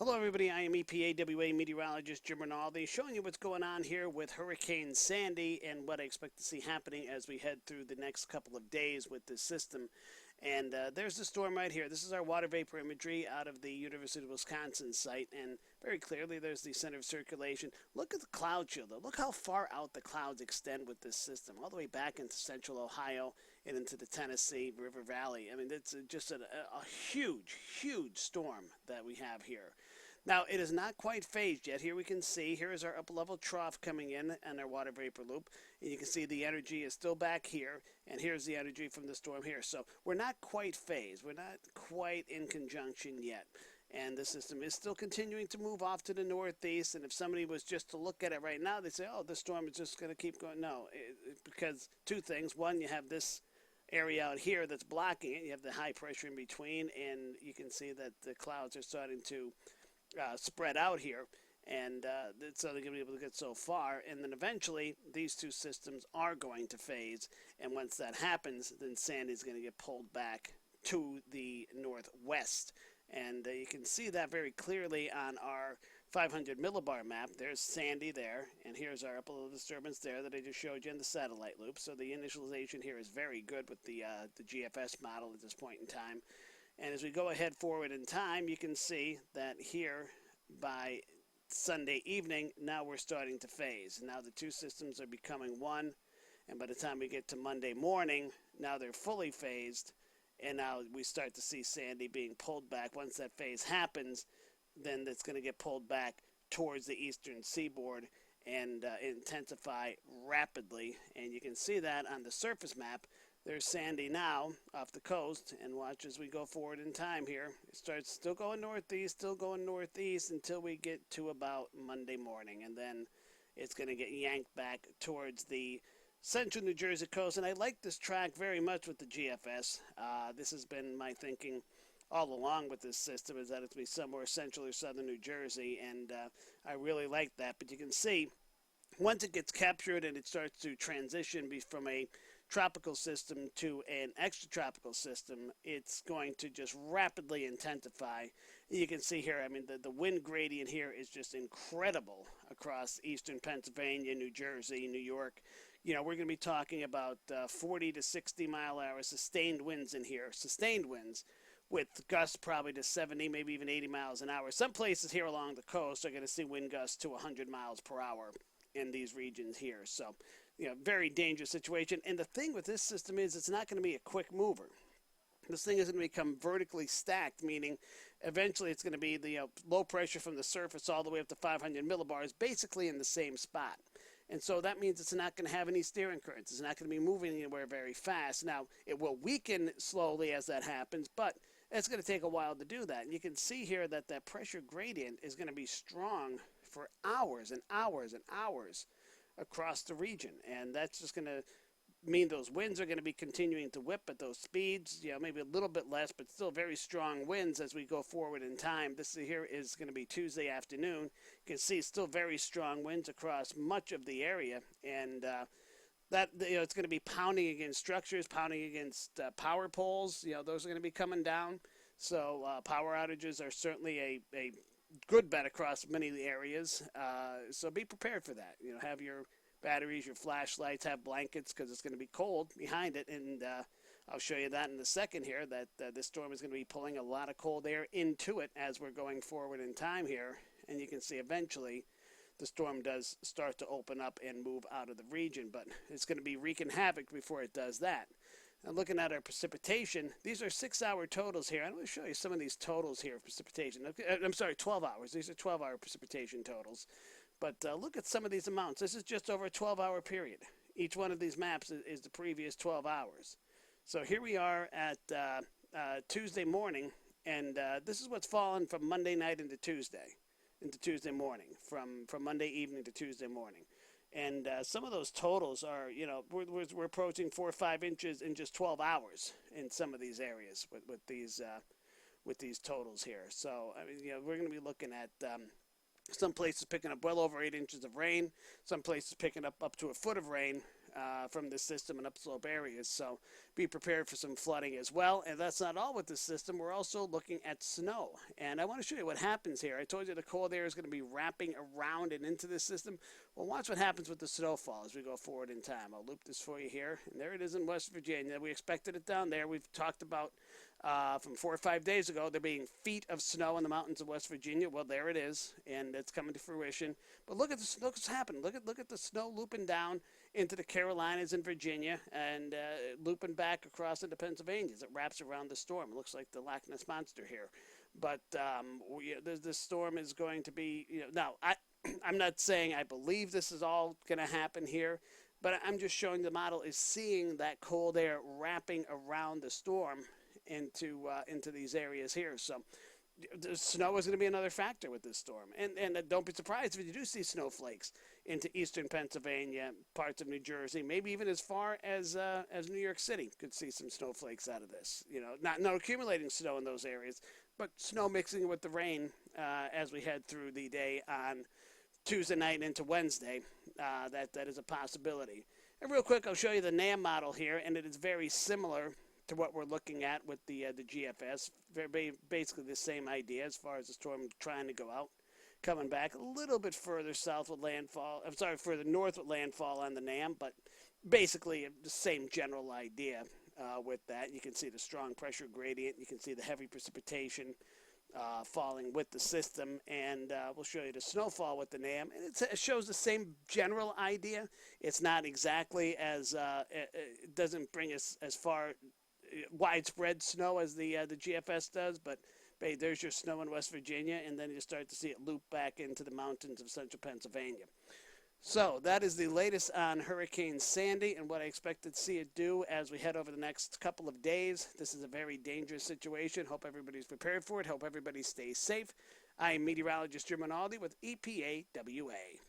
Hello, everybody. I am EPAWA meteorologist Jim Rinaldi, showing you what's going on here with Hurricane Sandy and what I expect to see happening as we head through the next couple of days with this system. And there's the storm right here. This is our water vapor imagery out of the University of Wisconsin site, and very clearly there's the center of circulation. Look at the cloud shield, though. Look how far out the clouds extend with this system, all the way back into central Ohio and into the Tennessee River Valley. I mean, it's just a huge, huge storm that we have here. Now, it is not quite phased yet. Here we can see, here is our upper-level trough coming in and our water vapor loop. And you can see the energy is still back here, and here's the energy from the storm here. So we're not quite phased. We're not quite in conjunction yet. And the system is still continuing to move off to the northeast. And if somebody was just to look at it right now, they'd say, oh, the storm is just going to keep going. No, because two things. One, you have this area out here that's blocking it. You have the high pressure in between, and you can see that the clouds are starting to spread out here, and so they're going to be able to get so far, and then eventually these two systems are going to phase, and once that happens, then Sandy's going to get pulled back to the northwest, and you can see that very clearly on our 500 millibar map. There's Sandy there, and here's our upper disturbance there that I just showed you in the satellite loop. So the initialization here is very good with the GFS model at this point in time. And as we go ahead forward in time, you can see that here by Sunday evening, now we're starting to phase. Now the two systems are becoming one, and by the time we get to Monday morning, now they're fully phased, and now we start to see Sandy being pulled back. Once that phase happens, then it's going to get pulled back towards the eastern seaboard and intensify rapidly. And you can see that on the surface map. There's Sandy now off the coast, and watch as we go forward in time here. It starts still going northeast until we get to about Monday morning, and then it's going to get yanked back towards the central New Jersey coast. And I like this track very much with the GFS. This has been my thinking all along with this system, is that it's be somewhere central or southern New Jersey, and I really like that. But you can see once it gets captured and it starts to transition from a tropical system to an extratropical system, it's going to just rapidly intensify. You can see here, I mean, the wind gradient here is just incredible across eastern Pennsylvania, New Jersey, New York. You know, we're going to be talking about 40 to 60 mile an hour sustained winds in here, sustained winds, with gusts probably to 70, maybe even 80 miles an hour. Some places here along the coast are going to see wind gusts to 100 miles per hour in these regions here. So, you know, very dangerous situation. And the thing with this system is it's not going to be a quick mover. This thing is going to become vertically stacked, meaning eventually it's going to be the low pressure from the surface all the way up to 500 millibars, basically in the same spot. And so that means it's not going to have any steering currents. It's not going to be moving anywhere very fast. Now, it will weaken slowly as that happens, but it's going to take a while to do that. And you can see here that that pressure gradient is going to be strong for hours and hours and hours across the region. And that's just going to mean those winds are going to be continuing to whip at those speeds, you know, maybe a little bit less, but still very strong winds as we go forward in time. This here is going to be Tuesday afternoon. You can see still very strong winds across much of the area, and that, you know, it's going to be pounding against structures, pounding against power poles. You know, those are going to be coming down. So power outages are certainly a good bet across many of the areas. So be prepared for that. You know, have your batteries, your flashlights, have blankets, because it's going to be cold behind it. And I'll show you that in a second here, that this storm is going to be pulling a lot of cold air into it as we're going forward in time here. And you can see eventually the storm does start to open up and move out of the region, but it's going to be wreaking havoc before it does that. Now, looking at our precipitation, these are 6-hour totals here. I'm going to show you some of these totals here of precipitation. I'm sorry, 12 hours. These are 12-hour precipitation totals. But look at some of these amounts. This is just over a 12-hour period. Each one of these maps is the previous 12 hours. So here we are at Tuesday morning, and this is what's fallen from Monday night into Tuesday morning, from Monday evening to Tuesday morning. And some of those totals are, you know, we're approaching 4 or 5 inches in just 12 hours in some of these areas with these totals here. So, I mean, you know, we're going to be looking at some places picking up well over 8 inches of rain, some places picking up to a foot of rain from this system in upslope areas. So be prepared for some flooding as well. And that's not all with this system. We're also looking at snow. And I want to show you what happens here. I told you the cold air is going to be wrapping around and into this system. Well, watch what happens with the snowfall as we go forward in time. I'll loop this for you here. And there it is in West Virginia. We expected it down there. We've talked about from 4 or 5 days ago, there being feet of snow in the mountains of West Virginia. Well, there it is, and it's coming to fruition. But look at this. Look what's happening. Look at the snow looping down into the Carolinas and Virginia, and looping back across into Pennsylvania as it wraps around the storm. It looks like the Loch Ness monster here. But this storm is going to be. Now I'm not saying I believe this is all going to happen here, but I'm just showing the model is seeing that cold air wrapping around the storm into these areas here. So the snow is going to be another factor with this storm. And don't be surprised if you do see snowflakes into eastern Pennsylvania, parts of New Jersey, maybe even as far as New York City could see some snowflakes out of this. Not accumulating snow in those areas, but snow mixing with the rain as we head through the day on Tuesday night into Wednesday. That is a possibility. And real quick, I'll show you the NAM model here, and it is very similar to what we're looking at with the GFS. Basically the same idea as far as the storm trying to go out, coming back a little bit further south with landfall. I'm sorry, further north with landfall on the NAM, but basically the same general idea with that. You can see the strong pressure gradient. You can see the heavy precipitation falling with the system, and we'll show you the snowfall with the NAM. And it shows the same general idea. It's not exactly as it doesn't bring us as far widespread snow as the GFS does, but hey, there's your snow in West Virginia, and then you start to see it loop back into the mountains of central Pennsylvania. So that is the latest on Hurricane Sandy and what I expect to see it do as we head over the next couple of days. This is a very dangerous situation. Hope everybody's prepared for it. Hope everybody stays safe. I am meteorologist Jim Rinaldi with EPA WA.